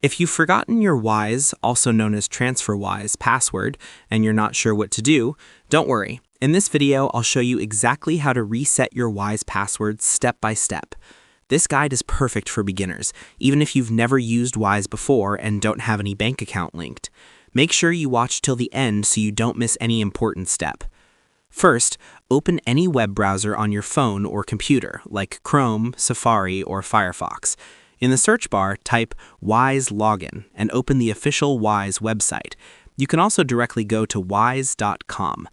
If you've forgotten your Wise, also known as Transferwise, password, and you're not sure what to do, don't worry. In this video, I'll show you exactly how to reset your Wise password step by step. This guide is perfect for beginners, even if you've never used Wise before and don't have any bank account linked. Make sure you watch till the end so you don't miss any important step. First, open any web browser on your phone or computer, like Chrome, Safari, or Firefox. In the search bar, type Wise Login and open the official Wise website. You can also directly go to wise.com.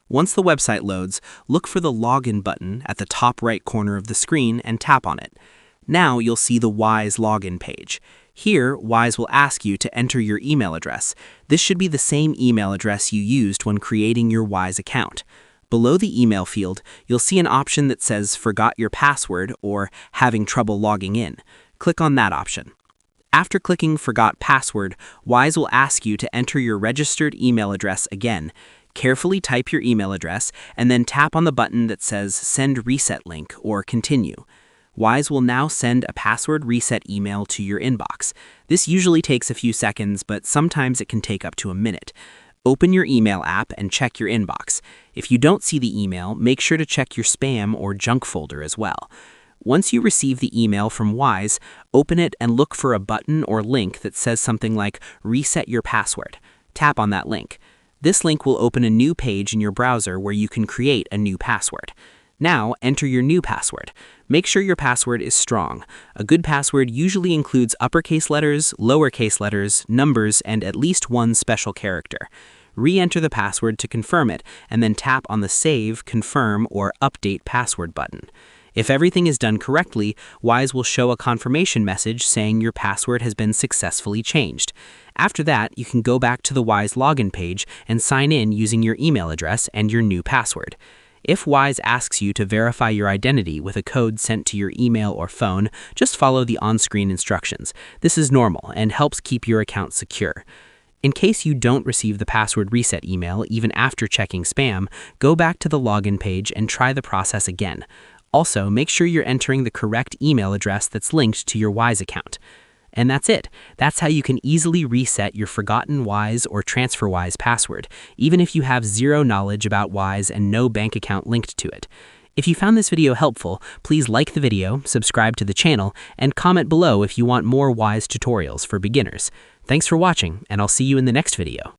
Once the website loads, look for the Login button at the top right corner of the screen and tap on it. Now you'll see the Wise Login page. Here, Wise will ask you to enter your email address. This should be the same email address you used when creating your Wise account. Below the email field, you'll see an option that says Forgot Your Password or Having Trouble Logging In. Click on that option. After clicking Forgot Password, Wise will ask you to enter your registered email address again. Carefully type your email address and then tap on the button that says Send Reset Link or Continue. Wise will now send a password reset email to your inbox. This usually takes a few seconds, but sometimes it can take up to a minute. Open your email app and check your inbox. If you don't see the email, make sure to check your spam or junk folder as well. Once you receive the email from Wise, open it and look for a button or link that says something like Reset Your Password. Tap on that link. This link will open a new page in your browser where you can create a new password. Now, enter your new password. Make sure your password is strong. A good password usually includes uppercase letters, lowercase letters, numbers, and at least one special character. Re-enter the password to confirm it, and then tap on the Save, Confirm, or Update Password button. If everything is done correctly, Wise will show a confirmation message saying your password has been successfully changed. After that, you can go back to the Wise login page and sign in using your email address and your new password. If Wise asks you to verify your identity with a code sent to your email or phone, just follow the on-screen instructions. This is normal and helps keep your account secure. In case you don't receive the password reset email even after checking spam, go back to the login page and try the process again. Also, make sure you're entering the correct email address that's linked to your Wise account. And that's it. That's how you can easily reset your forgotten Wise or Transferwise password, even if you have zero knowledge about Wise and no bank account linked to it. If you found this video helpful, please like the video, subscribe to the channel, and comment below if you want more Wise tutorials for beginners. Thanks for watching, and I'll see you in the next video.